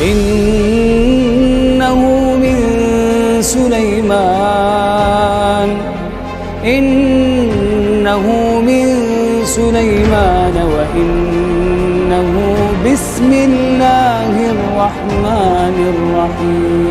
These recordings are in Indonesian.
innahu min Sulaiman wa innahu bismillahirrahmanirrahim.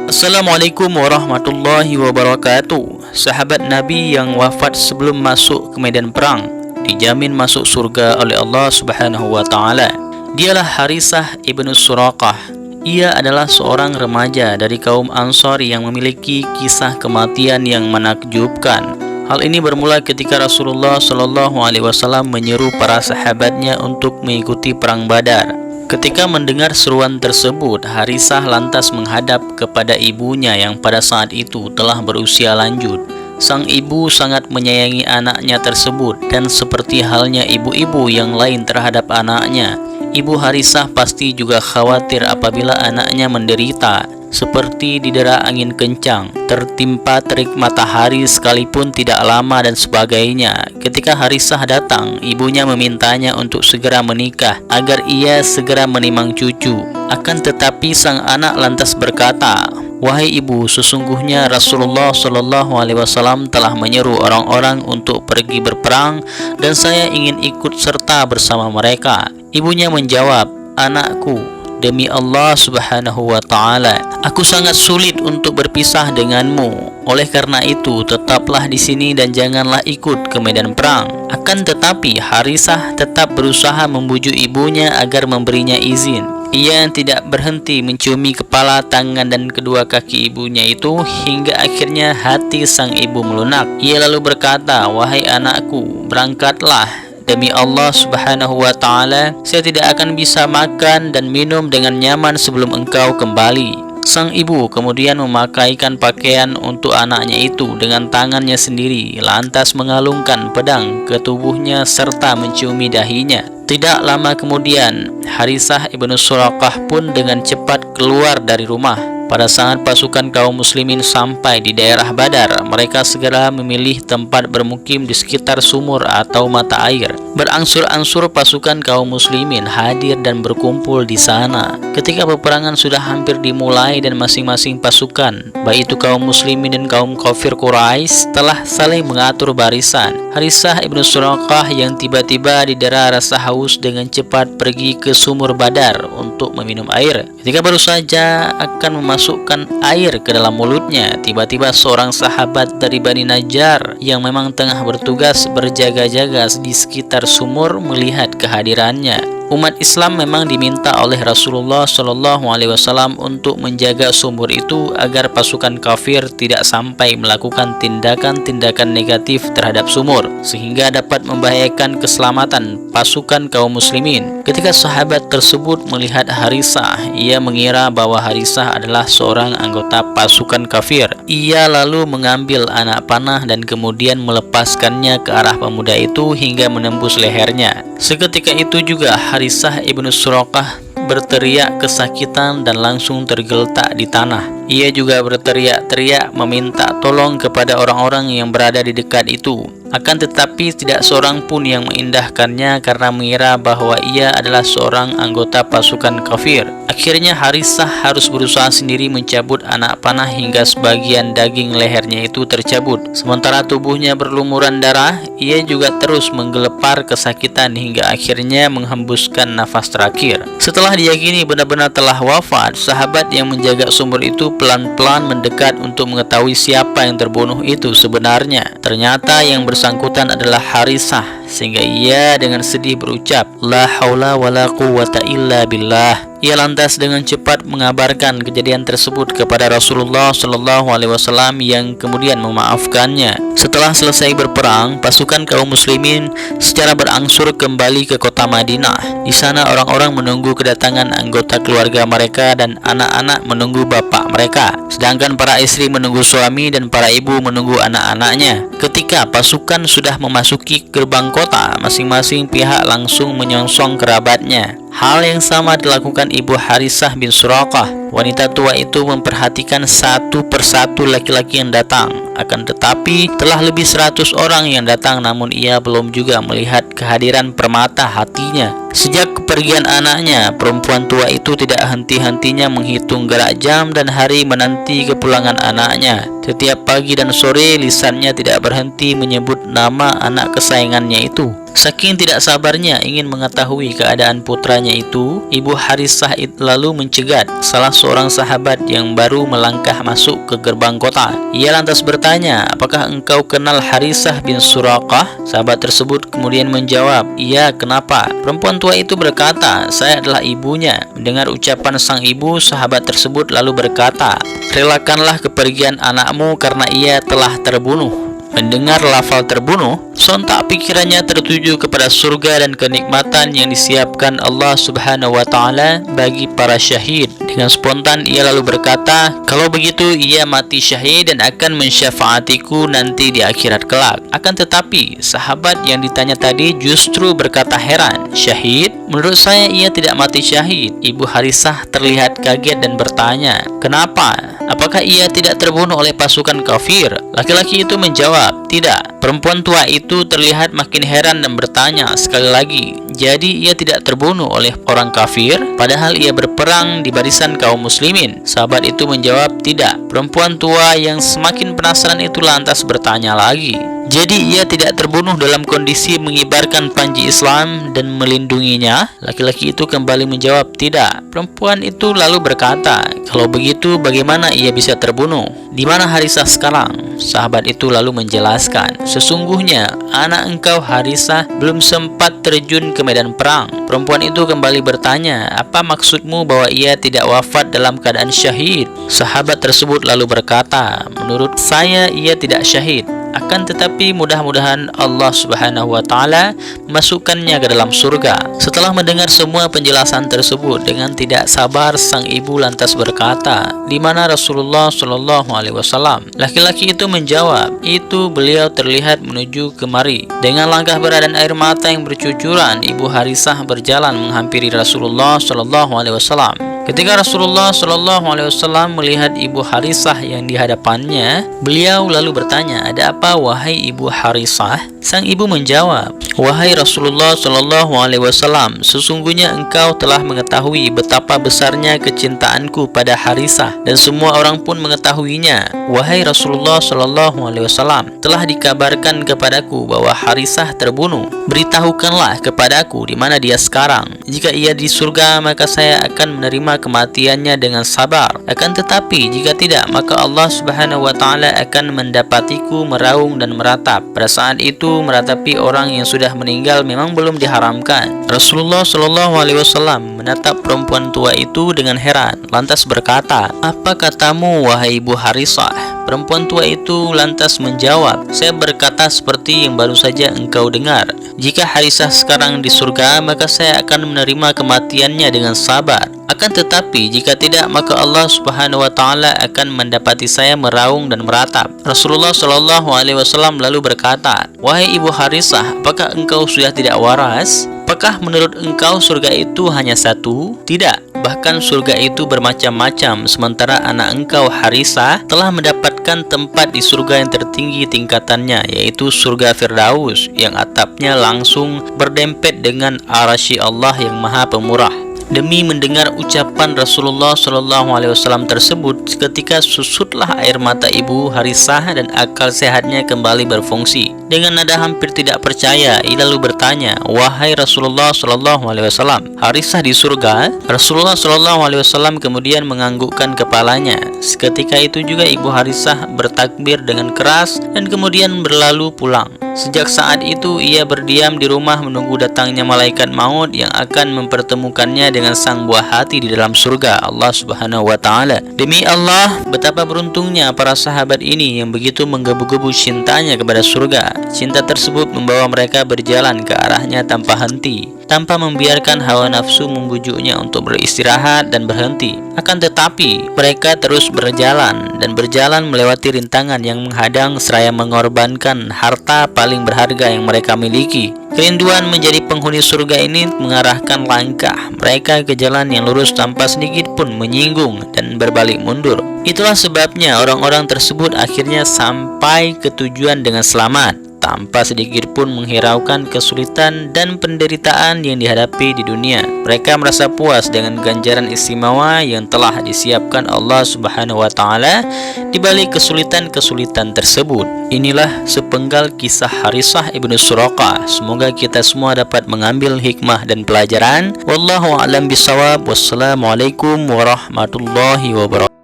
Assalamualaikum warahmatullahi wabarakatuh. Sahabat Nabi yang wafat sebelum masuk ke medan perang dijamin masuk surga oleh Allah Subhanahu wa taala. Dialah Harisah ibnu Suraqah. Ia adalah seorang remaja dari kaum Ansar yang memiliki kisah kematian yang menakjubkan. Hal ini bermula ketika Rasulullah Shallallahu Alaihi Wasallam menyeru para sahabatnya untuk mengikuti perang Badar. Ketika mendengar seruan tersebut, Harisah lantas menghadap kepada ibunya yang pada saat itu telah berusia lanjut. Sang ibu sangat menyayangi anaknya tersebut, dan seperti halnya ibu-ibu yang lain terhadap anaknya, ibu Harisah pasti juga khawatir apabila anaknya menderita, seperti didera angin kencang, tertimpa terik matahari sekalipun tidak lama dan sebagainya. Ketika Harisah datang, ibunya memintanya untuk segera menikah agar ia segera menimang cucu. Akan tetapi sang anak lantas berkata, "Wahai ibu, sesungguhnya Rasulullah Shallallahu Alaihi Wasallam telah menyeru orang-orang untuk pergi berperang dan saya ingin ikut serta bersama mereka." Ibunya menjawab, "Anakku, demi Allah Subhanahu wa taala, aku sangat sulit untuk berpisah denganmu. Oleh karena itu, tetaplah di sini dan janganlah ikut ke medan perang." Akan tetapi, Harisah tetap berusaha membujuk ibunya agar memberinya izin. Ia tidak berhenti menciumi kepala, tangan, dan kedua kaki ibunya itu hingga akhirnya hati sang ibu melunak. Ia lalu berkata, "Wahai anakku, berangkatlah. Demi Allah Subhanahu wa taala, saya tidak akan bisa makan dan minum dengan nyaman sebelum engkau kembali." Sang ibu kemudian memakaikan pakaian untuk anaknya itu dengan tangannya sendiri, lantas mengalungkan pedang ke tubuhnya serta menciumi dahinya. Tidak lama kemudian, Harisah ibnu Suraqah pun dengan cepat keluar dari rumah. Pada saat pasukan kaum muslimin sampai di daerah Badar, mereka segera memilih tempat bermukim di sekitar sumur atau mata air. Berangsur-angsur pasukan kaum muslimin hadir dan berkumpul di sana. Ketika peperangan sudah hampir dimulai dan masing-masing pasukan, baik itu kaum muslimin dan kaum kafir Quraisy, telah saling mengatur barisan. Harisah ibnu Suraqah yang tiba-tiba didera rasa haus dengan cepat pergi ke sumur Badar untuk meminum air. Ketika baru saja akan memasukkan air ke dalam mulutnya, tiba-tiba seorang sahabat dari Bani Najjar yang memang tengah bertugas berjaga-jaga di sekitar sumur melihat kehadirannya. Umat Islam memang diminta oleh Rasulullah Shallallahu Alaihi Wasallam untuk menjaga sumur itu agar pasukan kafir tidak sampai melakukan tindakan-tindakan negatif terhadap sumur sehingga dapat membahayakan keselamatan pasukan kaum muslimin. Ketika sahabat tersebut melihat Harisah, ia mengira bahwa Harisah adalah seorang anggota pasukan kafir. Ia lalu mengambil anak panah dan kemudian melepaskannya ke arah pemuda itu hingga menembus lehernya. Seketika itu juga Harisah ibnu Suraqah berteriak kesakitan dan langsung tergeletak di tanah. Ia juga berteriak-teriak meminta tolong kepada orang-orang yang berada di dekat itu. Akan tetapi tidak seorang pun yang mengindahkannya karena mengira bahwa ia adalah seorang anggota pasukan kafir. Akhirnya Harisah harus berusaha sendiri mencabut anak panah hingga sebagian daging lehernya itu tercabut. Sementara tubuhnya berlumuran darah, ia juga terus menggelepar kesakitan hingga akhirnya menghembuskan nafas terakhir. Setelah diyakini benar-benar telah wafat, sahabat yang menjaga sumur itu pelan-pelan mendekat untuk mengetahui siapa yang terbunuh itu sebenarnya. Ternyata yang bersangkutan adalah Harisah, sehingga ia dengan sedih berucap, "La haula wala quwwata illa billah." Ia lantas dengan cepat mengabarkan kejadian tersebut kepada Rasulullah Shallallahu Alaihi Wasallam yang kemudian memaafkannya. Setelah selesai berperang, pasukan kaum muslimin secara berangsur kembali ke kota Madinah. Di sana orang-orang menunggu kedatangan anggota keluarga mereka dan anak-anak menunggu bapak mereka. Sedangkan para istri menunggu suami dan para ibu menunggu anak-anaknya. Ketika pasukan sudah memasuki gerbang kota, masing-masing pihak langsung menyongsong kerabatnya. Hal yang sama dilakukan ibu Harisah bin Suraqah. Wanita tua itu memperhatikan satu persatu laki-laki yang datang. Akan tetapi telah lebih 100 orang yang datang, namun ia belum juga melihat kehadiran permata hatinya. Sejak kepergian anaknya, perempuan tua itu tidak henti-hentinya menghitung gerak jam dan hari menanti kepulangan anaknya. Setiap pagi dan sore lisannya tidak berhenti menyebut nama anak kesayangannya itu. Saking tidak sabarnya ingin mengetahui keadaan putranya itu, Ibu Harisah lalu mencegat salah seorang sahabat yang baru melangkah masuk ke gerbang kota. Ia lantas bertanya, "Apakah engkau kenal Harisah bin Suraqah?" Sahabat tersebut kemudian menjawab, "Iya, kenapa?" Perempuan tua itu berkata, "Saya adalah ibunya." Mendengar ucapan sang ibu, sahabat tersebut lalu berkata, "Relakanlah kepergian anakmu karena ia telah terbunuh." Mendengar lafal terbunuh, sontak pikirannya tertuju kepada surga dan kenikmatan yang disiapkan Allah Subhanahu wa Ta'ala bagi para syahid. Dengan spontan ia lalu berkata, "Kalau begitu ia mati syahid dan akan mensyafaatiku nanti di akhirat kelak." Akan tetapi sahabat yang ditanya tadi justru berkata heran, "Syahid? Menurut saya ia tidak mati syahid." Ibu Harisah terlihat kaget dan bertanya, "Kenapa? Apakah ia tidak terbunuh oleh pasukan kafir?" Laki-laki itu menjawab, "Tidak." Perempuan tua itu terlihat makin heran dan bertanya sekali lagi, "Jadi ia tidak terbunuh oleh orang kafir, padahal ia berperang di barisan kaum muslimin?" Sahabat itu menjawab, "Tidak." Perempuan tua yang semakin penasaran itu lantas bertanya lagi, "Jadi ia tidak terbunuh dalam kondisi mengibarkan panji Islam dan melindunginya?" Laki-laki itu kembali menjawab, "Tidak." Perempuan itu lalu berkata, "Kalau begitu bagaimana ia bisa terbunuh? Di mana Harisah sekarang?" Sahabat itu lalu menjelaskan, "Sesungguhnya anak engkau Harisah belum sempat terjun ke medan perang." Perempuan itu kembali bertanya, "Apa maksudmu bahwa ia tidak wafat dalam keadaan syahid?" Sahabat tersebut lalu berkata, "Menurut saya ia tidak syahid. Akan tetapi mudah-mudahan Allah Subhanahu wa Ta'ala memasukkannya ke dalam surga." Setelah mendengar semua penjelasan tersebut, dengan tidak sabar sang ibu lantas berkata, "Di mana Rasulullah Shallallahu Alaihi Wasallam?" Laki-laki itu menjawab, "Itu beliau terlihat menuju kemari." Dengan langkah berat dan air mata yang bercucuran, Ibu Harisah berjalan menghampiri Rasulullah Shallallahu Alaihi Wasallam. Ketika Rasulullah Shallallahu Alaihi Wasallam melihat Ibu Harisah yang di hadapannya, beliau lalu bertanya, "Ada apa wahai Ibu Harisah?" Sang ibu menjawab, "Wahai Rasulullah Shallallahu Alaihi Wasallam, sesungguhnya engkau telah mengetahui betapa besarnya kecintaanku pada Harisah dan semua orang pun mengetahuinya. Wahai Rasulullah Shallallahu Alaihi Wasallam, telah dikabarkan kepadaku bahwa Harisah terbunuh. Beritahukanlah kepadaku di mana dia sekarang. Jika ia di surga, maka saya akan menerima kematiannya dengan sabar. Akan tetapi jika tidak, maka Allah Subhanahu wa Ta'ala akan mendapatiku meraung dan meratap. Pada saat itu meratapi orang yang sudah meninggal memang belum diharamkan." Rasulullah Shallallahu Alaihi Wasallam menatap perempuan tua itu dengan heran, lantas berkata, "Apa katamu wahai Ibu Harisah?" Perempuan tua itu lantas menjawab, "Saya berkata seperti yang baru saja engkau dengar. Jika Harisah sekarang di surga, maka saya akan menerima kematiannya dengan sabar. Akan tetapi jika tidak, maka Allah Subhanahu wa Ta'ala akan mendapati saya meraung dan meratap." Rasulullah Shallallahu Alaihi Wasallam lalu berkata, "Wahai Ibu Harisah, apakah engkau sudah tidak waras? Apakah menurut engkau surga itu hanya satu? Tidak, bahkan surga itu bermacam-macam, sementara anak engkau Harisah telah mendapatkan tempat di surga yang tertinggi tingkatannya, yaitu surga Firdaus yang atapnya langsung berdempet dengan arasy Allah yang Maha Pemurah." Demi mendengar ucapan Rasulullah Shallallahu Alaihi Wasallam tersebut, ketika susutlah air mata Ibu Harisah dan akal sehatnya kembali berfungsi. Dengan nada hampir tidak percaya, ia lalu bertanya, "Wahai Rasulullah Shallallahu Alaihi Wasallam, Harisah di surga?" Rasulullah Shallallahu Alaihi Wasallam kemudian menganggukkan kepalanya. Seketika itu juga Ibu Harisah bertakbir dengan keras dan kemudian berlalu pulang. Sejak saat itu ia berdiam di rumah menunggu datangnya malaikat maut yang akan mempertemukannya dengan sang buah hati di dalam surga Allah Subhanahu wa Ta'ala. Demi Allah, betapa beruntungnya para sahabat ini yang begitu menggebu-gebu cintanya kepada surga. Cinta tersebut membawa mereka berjalan ke arahnya tanpa henti, tanpa membiarkan hawa nafsu membujuknya untuk beristirahat dan berhenti. Akan tetapi mereka terus berjalan dan berjalan melewati rintangan yang menghadang seraya mengorbankan harta paling berharga yang mereka miliki. Kerinduan menjadi penghuni surga ini mengarahkan langkah mereka ke jalan yang lurus tanpa sedikit pun menyinggung dan berbalik mundur. Itulah sebabnya orang-orang tersebut akhirnya sampai ke tujuan dengan selamat, tanpa sedikit pun menghiraukan kesulitan dan penderitaan yang dihadapi di dunia. Mereka merasa puas dengan ganjaran istimewa yang telah disiapkan Allah Subhanahu wa taala di balik kesulitan-kesulitan tersebut. Inilah sepenggal kisah Harisah ibnu Suraqah. Semoga kita semua dapat mengambil hikmah dan pelajaran. Wallahu a'lam bishawab. Wassalamualaikum warahmatullahi wabarakatuh.